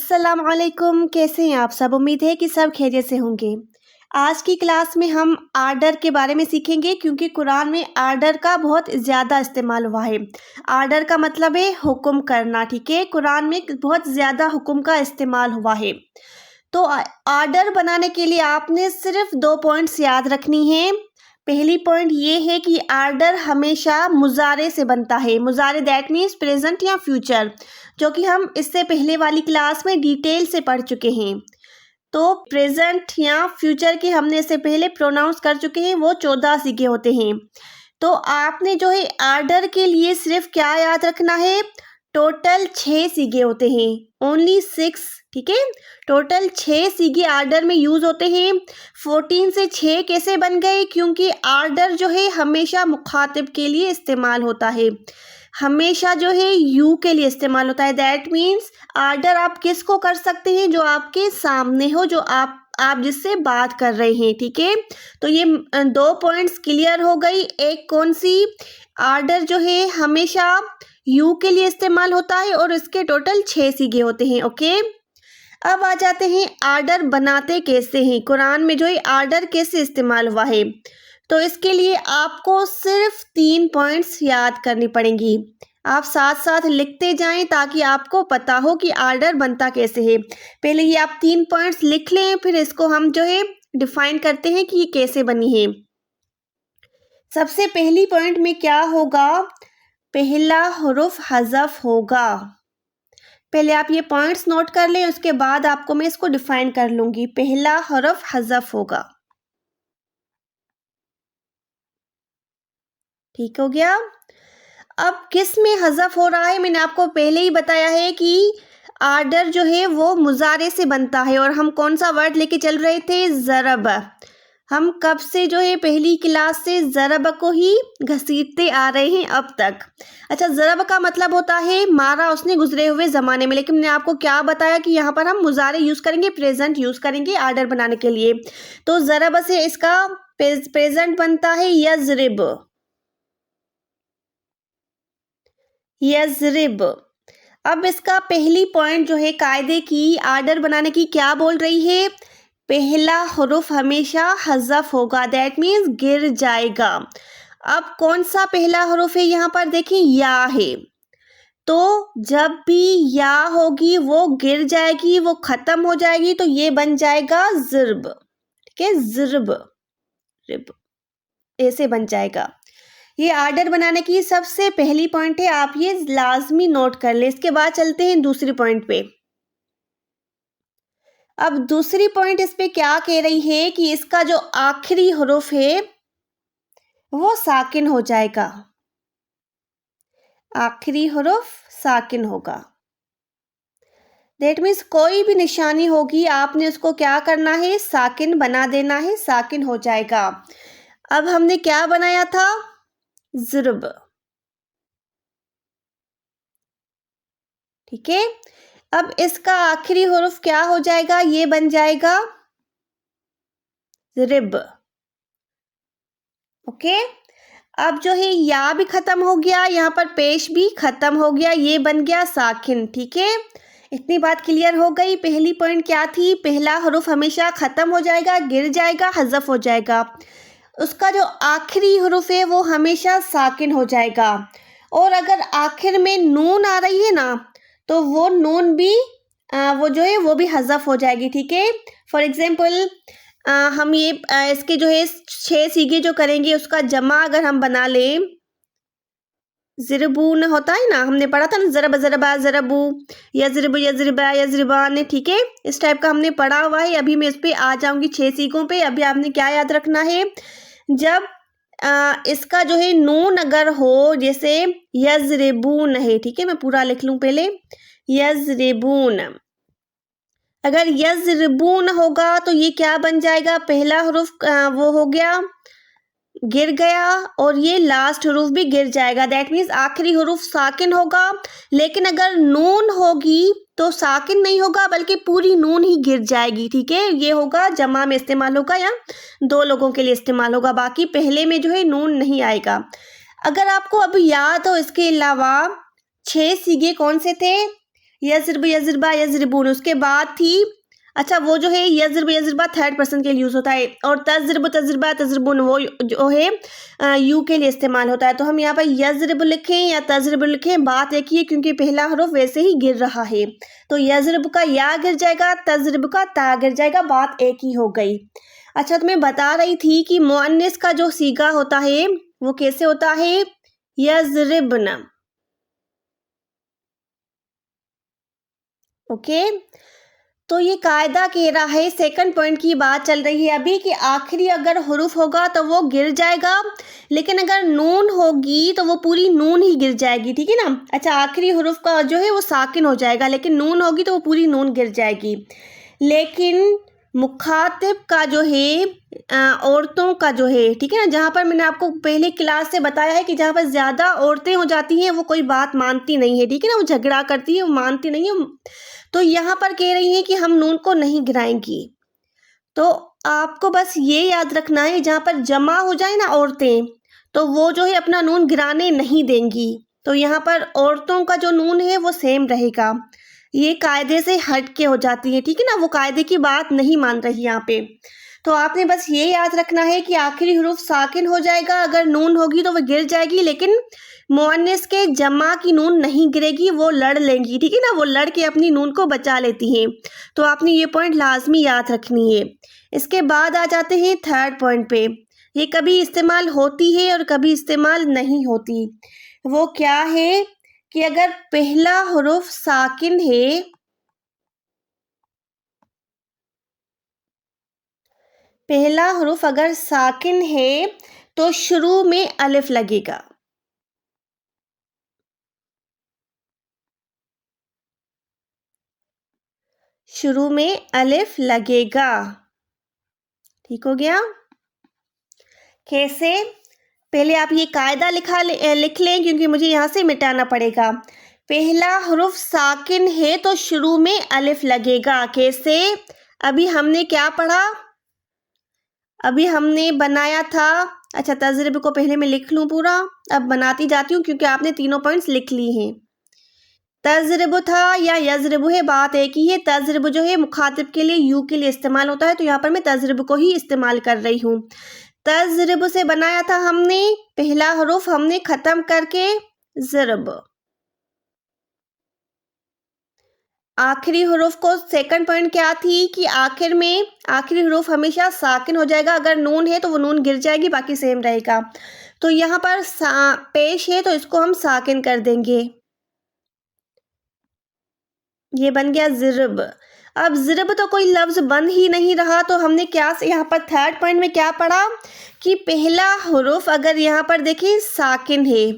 अस्सलाम वालेकुम। कैसे हैं आप सब? उम्मीद है कि सब खैरियत से होंगे। आज की क्लास में हम आर्डर के बारे में सीखेंगे क्योंकि कुरान में आर्डर का बहुत ज़्यादा इस्तेमाल हुआ है। आर्डर का मतलब है हुक्म करना, ठीक है। कुरान में बहुत ज़्यादा हुक्म का इस्तेमाल हुआ है। तो आर्डर बनाने के लिए आपने सिर्फ 2 पॉइंट्स याद रखनी है। पहली पॉइंट ये है कि आर्डर हमेशा मुजारे से बनता है। मुजारे दैट मीन्स प्रेजेंट या फ्यूचर, जो कि हम इससे पहले वाली क्लास में डिटेल से पढ़ चुके हैं। तो प्रेजेंट या फ्यूचर के हमने इससे पहले प्रोनाउंस कर चुके हैं, वो 14 सीखे होते हैं। तो आपने जो है आर्डर के लिए सिर्फ क्या याद रखना है, टोटल 6 सीखे होते हैं, ओनली 6, ठीक है। टोटल 6 सीखे आर्डर में यूज़ होते हैं। 14 से 6 कैसे बन गए? क्योंकि आर्डर जो है हमेशा मुखातिब के लिए इस्तेमाल होता है, हमेशा जो है यू के लिए इस्तेमाल होता है। दैट मीन्स आर्डर आप किसको कर सकते हैं? जो आपके सामने हो, जो आप जिससे बात कर रहे हैं, ठीक है। तो ये 2 पॉइंट्स क्लियर हो गई। एक कौन सी? आर्डर जो है हमेशा यू के लिए इस्तेमाल होता है और इसके टोटल 6 सीखे होते हैं, ओके। अब आ जाते हैं आर्डर बनाते कैसे हैं। कुरान में जो है आर्डर कैसे इस्तेमाल हुआ है, तो इसके लिए आपको सिर्फ 3 पॉइंट्स याद करनी पड़ेंगी। आप साथ साथ लिखते जाएं ताकि आपको पता हो कि आर्डर बनता कैसे है। पहले ये आप 3 पॉइंट्स लिख लें, फिर इसको हम जो है डिफाइन करते हैं कि ये कैसे बनी है। सबसे पहली पॉइंट में क्या होगा? पहला हुर्फ हज़फ होगा। पहले आप ये पॉइंट्स नोट कर लें, उसके बाद आपको मैं इसको डिफाइन कर लूंगी। पहला हुर्फ हज़फ होगा, ठीक हो गया। अब किस में हज़फ हो रहा है? मैंने आपको पहले ही बताया है कि आर्डर जो है वो मुजारे से बनता है। और हम कौन सा वर्ड लेके चल रहे थे? ज़रब। हम कब से जो है पहली क्लास से ज़रब को ही घसीटते आ रहे हैं अब तक। अच्छा, ज़रब का मतलब होता है मारा उसने गुजरे हुए ज़माने में, लेकिन मैंने आपको क्या बताया कि यहाँ पर हम मुजारे यूज़ करेंगे, प्रेजेंट यूज़ करेंगे आर्डर बनाने के लिए। तो ज़रब से इसका प्रेजेंट बनता है यज़रिब, यज़रिब। अब इसका पहली पॉइंट जो है कायदे की, आर्डर बनाने की, क्या बोल रही है? पहला हुर्फ हमेशा हज़फ होगा, दैट मीन्स गिर जाएगा। अब कौन सा पहला हुर्फ है? यहाँ पर देखें, या है। तो जब भी या होगी वो गिर जाएगी, वो ख़त्म हो जाएगी, तो ये बन जाएगा ज़िर्ब, ठीक है। ज़िर्ब, रिब, ऐसे बन जाएगा। ये आर्डर बनाने की सबसे पहली पॉइंट है, आप ये लाजमी नोट कर ले। इसके बाद चलते हैं दूसरी पॉइंट पे। अब दूसरी पॉइंट इस पे क्या कह रही है कि इसका जो आखिरी हुर्फ है वो साकिन हो जाएगा, आखिरी हुर्फ साकिन होगा। दैट मीन्स कोई भी निशानी होगी आपने उसको क्या करना है? साकिन बना देना है, साकिन हो जाएगा। अब हमने क्या बनाया था? ज़ुर्ब, ठीक है। अब इसका आखिरी हुर्फ क्या हो जाएगा? ये बन जाएगा रिब, ओके। अब जो है या भी खत्म हो गया, यहाँ पर पेश भी खत्म हो गया, ये बन गया साकिन, ठीक है। इतनी बात क्लियर हो गई। पहली पॉइंट क्या थी? पहला हुर्फ हमेशा खत्म हो जाएगा, गिर जाएगा, हज़फ हो जाएगा। उसका जो आखिरी हुर्फ है वो हमेशा साकिन हो जाएगा। और अगर आखिर में नून आ रही है ना, तो वो नून भी वो जो है वो भी हज़फ हो जाएगी, ठीक है। फॉर एग्जाम्पल हम ये इसके जो है 6 सीगे जो करेंगे उसका जमा अगर हम बना लें, ज़िरबून होता है ना, हमने पढ़ा था ना, ज़रब ज़रबा ज़रबू, यज़रिब यज़रिबा यज़रिबान, ठीक है। इस टाइप का हमने पढ़ा हुआ है। अभी मैं इस पर आ जाऊंगी 6 सीगों पे। अभी आपने क्या याद रखना है? जब इसका जो है नून अगर हो, जैसे यज़रिबून है, ठीक है। मैं पूरा लिख लूँ पहले, यज़रिबून। अगर यज़रिबून होगा तो ये क्या बन जाएगा? पहला हुर्फ वो हो गया, गिर गया, और ये लास्ट हुर्फ भी गिर जाएगा। दैट मीन्स आखिरी हुर्फ साकिन होगा। लेकिन अगर नून होगी तो साकिन नहीं होगा, बल्कि पूरी नून ही गिर जाएगी, ठीक है। ये होगा जमा में इस्तेमाल होगा या 2 लोगों के लिए इस्तेमाल होगा, बाकी पहले में जो है नून नहीं आएगा। अगर आपको अभी याद हो, इसके अलावा 6 सीगे कौन से थे? यज़रिब यज़रिबा यज़रिबून, उसके बाद थी अच्छा वो जो है यज़रिब यज़रिबा थर्ड पर्सन के लिए यूज़ होता है, और तज़रिब तज़रिबा तज़रिबून वो जो है यू के लिए इस्तेमाल होता है। तो हम यहाँ पर यज़रिब लिखें या तज़रिब लिखें, बात एक ही है क्योंकि पहला हरूफ वैसे ही गिर रहा है। तो यज़रिब का या गिर जाएगा, तज़रिब का ता गिर जाएगा, बात एक ही हो गई। अच्छा तो मैं बता रही थी कि मुअन्निस का जो सीगा होता है वो कैसे होता है, यज़रिबन। ओके, तो ये कायदा कह रहा है, सेकंड पॉइंट की बात चल रही है अभी कि आखिरी अगर हुरूफ होगा तो वो गिर जाएगा, लेकिन अगर नून होगी तो वो पूरी नून ही गिर जाएगी, ठीक है ना। अच्छा आखिरी हुरूफ का जो है वो साकिन हो जाएगा, लेकिन नून होगी तो वो पूरी नून गिर जाएगी। लेकिन मुखातिब का जो है औरतों का जो है, ठीक है ना, जहाँ पर मैंने आपको पहले क्लास से बताया है कि जहाँ पर ज़्यादा औरतें हो जाती हैं वो कोई बात मानती नहीं है, ठीक है ना, वो झगड़ा करती है, वो मानती नहीं है। तो यहाँ पर कह रही हैं कि हम नून को नहीं गिराएंगी। तो आपको बस ये याद रखना है, जहाँ पर जमा हो जाए ना औरतें, तो वो जो है अपना नून गिराने नहीं देंगी। तो यहाँ पर औरतों का जो नून है वो सेम रहेगा। ये कायदे से हट के हो जाती है, ठीक है ना, वो कायदे की बात नहीं मान रही यहाँ पे। तो आपने बस ये याद रखना है कि आखिरी हुरूफ साकिन हो जाएगा, अगर नून होगी तो वो गिर जाएगी, लेकिन मुअन्निस के जमा की नून नहीं गिरेगी, वो लड़ लेंगी, ठीक है ना, वो लड़ के अपनी नून को बचा लेती हैं। तो आपने ये पॉइंट लाजमी याद रखनी है। इसके बाद आ जाते हैं थर्ड पॉइंट पे। ये कभी इस्तेमाल होती है और कभी इस्तेमाल नहीं होती। वो क्या है कि अगर पहला हुरूफ साकिन है, पहला हुरूफ अगर साकिन है तो शुरू में अलिफ लगेगा। शुरू में अलिफ लगेगा, ठीक हो गया। कैसे, पहले आप ये कायदा लिख लें क्योंकि मुझे यहाँ से मिटाना पड़ेगा। पहला हुरूफ साकिन है तो शुरू में अलिफ लगेगा। कैसे, अभी हमने क्या पढ़ा, अभी हमने बनाया था, अच्छा तजरिब को पहले मैं लिख लूँ पूरा, अब बनाती जाती हूँ क्योंकि आपने तीनों पॉइंट्स लिख ली हैं। तजरिब था या यजरिब है, बात एक ही है। तजरिब जो है मुखातिब के लिए यू के लिए इस्तेमाल होता है, तो यहाँ पर मैं तजरिब को ही इस्तेमाल कर रही हूँ। तजरिब से बनाया था हमने, पहला हरूफ हमने ख़त्म करके ज़रब, आखिरी हरूफ को सेकंड पॉइंट क्या थी कि आखिर में आखिरी हरूफ हमेशा साकिन हो जाएगा, अगर नून है तो वो नून गिर जाएगी, बाकी सेम रहेगा। तो यहाँ पर पेश है तो इसको हम साकिन कर देंगे, ये बन गया ज़िरब। अब ज़िरब तो कोई लफ्ज़ बन ही नहीं रहा, तो हमने क्या यहाँ पर थर्ड पॉइंट में क्या पढ़ा कि पहला हुरूफ अगर यहाँ पर देखिए साकिन है,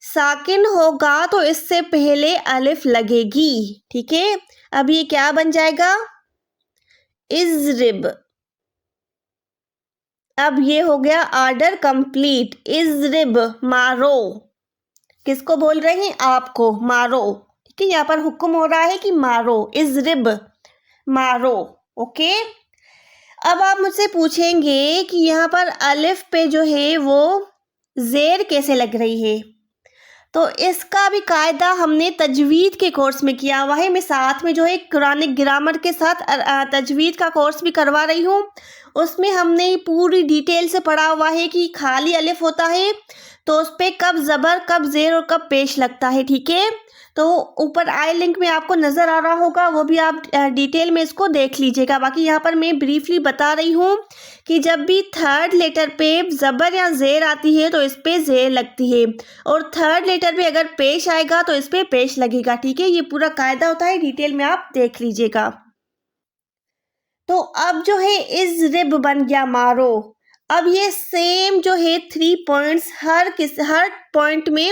साकिन होगा तो इससे पहले अलिफ लगेगी, ठीक है। अब ये क्या बन जाएगा, इज़रिब। अब ये हो गया आर्डर कंप्लीट, इज़रिब मारो, किसको बोल रहे हैं, आपको, मारो, ठीक है, यहाँ पर हुक्म हो रहा है कि मारो, इज़रिब मारो। ओके, अब आप मुझसे पूछेंगे कि यहाँ पर अलिफ पे जो है वो जेर कैसे लग रही है, तो इसका भी कायदा हमने तजवीद के कोर्स में किया हुआ है। मैं साथ में जो है कुरानिक ग्रामर के साथ तजवीद का कोर्स भी करवा रही हूँ, उसमें हमने पूरी डिटेल से पढ़ा हुआ है कि खाली अलिफ होता है तो उस पर कब ज़बर, कब ज़ेर और कब पेश लगता है, ठीक है। तो ऊपर आई लिंक में आपको नज़र आ रहा होगा, वो भी आप डिटेल में इसको देख लीजिएगा। बाकी यहाँ पर मैं ब्रीफली बता रही हूँ कि जब भी थर्ड लेटर पे ज़बर या ज़ेर आती है तो इस पे ज़ेर लगती है, और थर्ड लेटर पे अगर पेश आएगा तो इस पे पेश लगेगा, ठीक है। ये पूरा कायदा होता है, डिटेल में आप देख लीजिएगा। तो अब जो है इज़रिब बन गया मारो। अब ये सेम जो है 3 पॉइंट्स हर पॉइंट में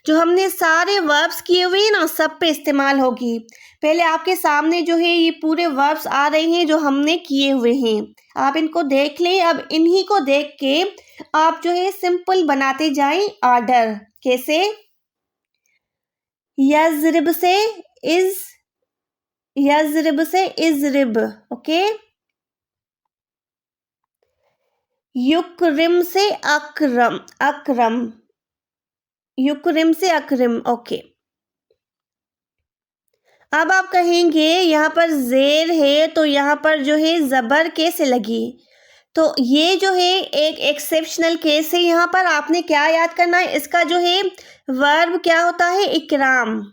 जो हमने सारे वर्ब्स किए हुए हैं ना, सब पे इस्तेमाल होगी। पहले आपके सामने जो है ये पूरे वर्ब्स आ रहे हैं जो हमने किए हुए हैं, आप इनको देख लें। अब इन्हीं को देख के आप जो है सिंपल बनाते जाएं ऑर्डर। कैसे, यज़रिब से इज़, यज़रिब से इज़रिब, ओके। युक्रिम से अकरम, अकरम, युक्रिम से अकरम, ओके। अब आप कहेंगे यहाँ पर ज़ेर है तो यहाँ पर जो है ज़बर कैसे लगी। तो ये जो है एक एक्सेप्शनल केस है। यहाँ पर आपने क्या याद करना है, इसका जो है वर्ब क्या होता है, इकराम।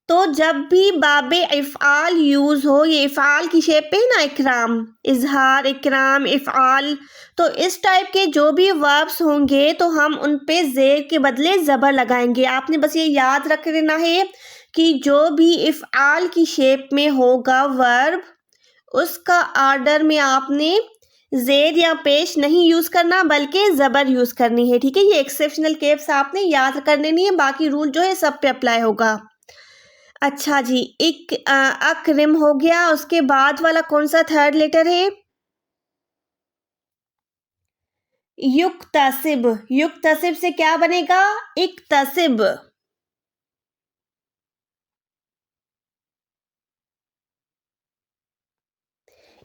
तो जब भी बाबे इफ़आल यूज़ हो, ये इफ़आल की शेप पे है ना, इकराम, इजहार, इकराम, इफ़आल, तो इस टाइप के जो भी वर्ब्स होंगे तो हम उन पे ज़ेर के बदले ज़बर लगाएंगे। आपने बस ये याद रख लेना है कि जो भी इफ़आल की शेप में होगा वर्ब, उसका ऑर्डर में आपने ज़ेर या पेश नहीं यूज़ करना बल्कि ज़बर यूज़ करनी है। ठीक है, ये एक्सेप्शनल केस आपने याद कर लेनी है, बाकी रूल जो है सब पे अप्लाई होगा। अच्छा जी, अक्रिम हो गया, उसके बाद वाला कौन सा थर्ड लेटर है, युक्तसिब। युक्तसिब से क्या बनेगा, इक्तसिब।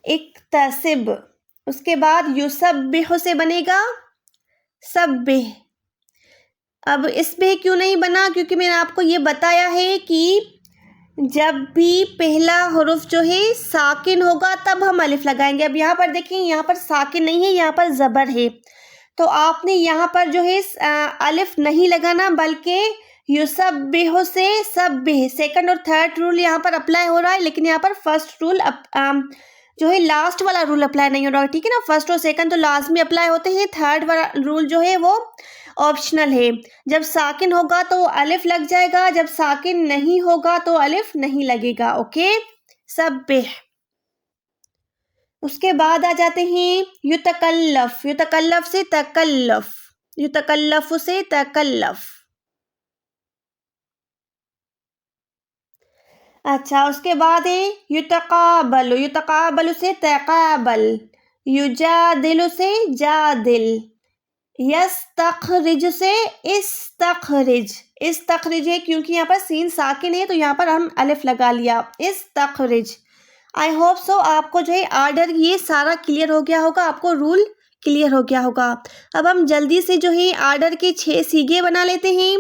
इक्तसिब। उसके बाद युसब्बिह से बनेगा सब्बिह। अब इसमें क्यों नहीं बना, क्योंकि मैंने आपको ये बताया है कि जब भी पहला हुरुफ जो है साकिन होगा तब हम अलिफ लगाएंगे। अब यहाँ पर देखिए, यहाँ पर साकिन नहीं है, यहाँ पर ज़बर है, तो आपने यहाँ पर जो है अलिफ नहीं लगाना बल्कि युसब्बिहु से सब्बिह, सेकंड और थर्ड रूल यहाँ पर अप्लाई हो रहा है, लेकिन यहाँ पर फर्स्ट रूल जो है लास्ट वाला रूल अप्लाई नहीं हो रहा है। ठीक है ना, फर्स्ट और सेकंड तो लाजमी अप्लाई होते हैं, थर्ड वाला रूल जो है वो ऑप्शनल है। जब साकिन होगा तो अलिफ लग जाएगा, जब साकिन नहीं होगा तो अलिफ नहीं लगेगा। ओके, सब्बिह। उसके बाद आ जाते हैं युतकल्लफ। युतकल्लफ से तकल्लफ, युतकल्लफ से तकल्लफ। अच्छा, उसके बाद है युतकाबल। युतकाबल से तकाबल, युजादिल से जादिल, यस्तखरिज से इस्तखरिज। इस्तखरिज है क्योंकि यहाँ पर सीन साकिन है तो यहाँ पर हम अलिफ लगा लिया, इस्तखरिज। आई होप सो आपको जो है ऑर्डर ये सारा क्लियर हो गया होगा, आपको रूल क्लियर हो गया होगा। अब हम जल्दी से जो है ऑर्डर के 6 सीगे बना लेते हैं,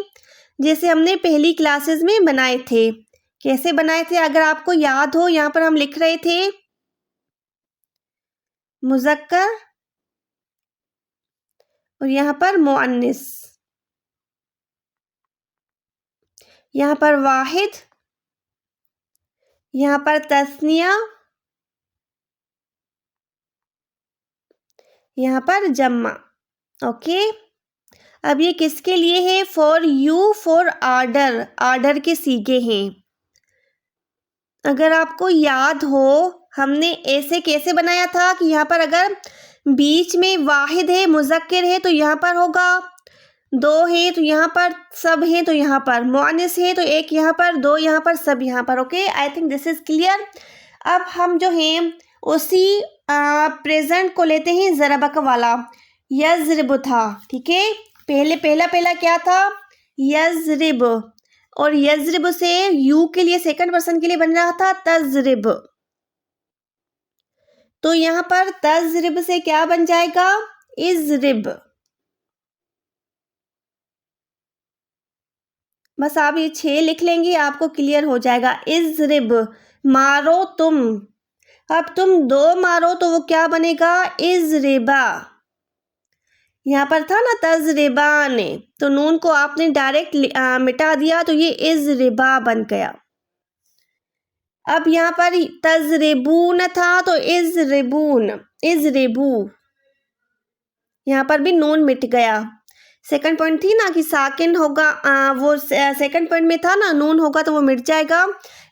जैसे हमने पहली क्लासेस में बनाए थे। कैसे बनाए थे अगर आपको याद हो, यहाँ पर हम लिख रहे थे मुज़क्कर और यहाँ पर मुअन्निस, यहाँ पर वाहिद, यहाँ पर तस्निया, यहाँ पर जम्मा। ओके, अब ये किसके लिए है, for you, for order, order के सीगे हैं। अगर आपको याद हो हमने ऐसे कैसे बनाया था कि यहाँ पर अगर बीच में वाहिद है, मुज़क्किर है तो यहाँ पर होगा, दो है तो यहाँ पर, सब है तो यहाँ पर, मुअन्निस है तो एक यहाँ पर, दो यहाँ पर, सब यहाँ पर। Okay, I think this is clear. अब हम जो है उसी प्रेजेंट को लेते हैं ज़रबक वाला, यज़रिब था। ठीक है, पहला क्या था, यज़रिब, और यज़रिब से यू के लिए सेकंड पर्सन के लिए बन रहा था तज़रिब, तो यहाँ पर तज़रिब से क्या बन जाएगा, इज़रिब। बस आप ये 6 लिख लेंगे आपको क्लियर हो जाएगा। इज़रिब, मारो तुम, अब तुम 2 मारो तो वो क्या बनेगा, इज़रिबा। यहाँ पर था ना तज़रिबान, तो नून को आपने डायरेक्ट मिटा दिया तो ये इज़रिबा बन गया। अब यहाँ पर तज़रिबून था तो इज़रिबून, इज़रिबू, यहाँ पर भी नून मिट गया। सेकंड पॉइंट थी ना कि साकिन होगा, वो सेकंड पॉइंट में था ना, नून होगा तो वो मिट जाएगा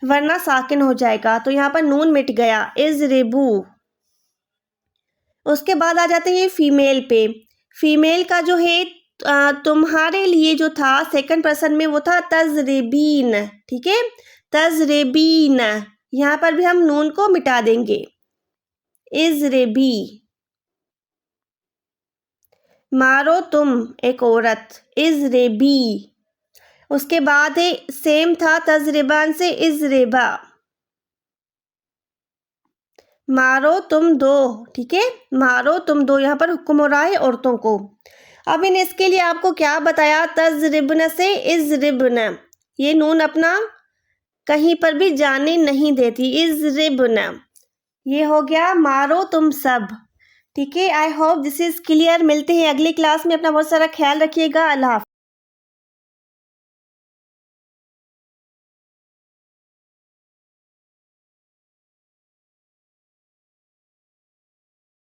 वरना साकिन हो जाएगा, तो यहाँ पर नून मिट गया, इज़रिबू। उसके बाद आ जाते हैं फीमेल पे। फीमेल का जो है तुम्हारे लिए जो था सेकंड पर्सन में वो था तज़रिबीन। ठीक है, तज़रिबीन, यहाँ पर भी हम नून को मिटा देंगे, इज़रिबी। मारो तुम, एक औरत, इज़रिबी। उसके बाद है सेम था तज़रिबान से इज़रिबा, मारो तुम दो। ठीक है, मारो तुम दो, यहाँ पर हुक्म हो रहा है औरतों को। अब इन इसके लिए आपको क्या बताया, तज़रिबन से इज़रिबन, ये नून अपना कहीं पर भी जाने नहीं देती, इज़रिबना। ये हो गया मारो तुम सब। ठीक है, I hope this is clear. मिलते हैं अगली क्लास में, अपना बहुत सारा ख्याल रखिएगा। अल्लाह हाफ़िज़।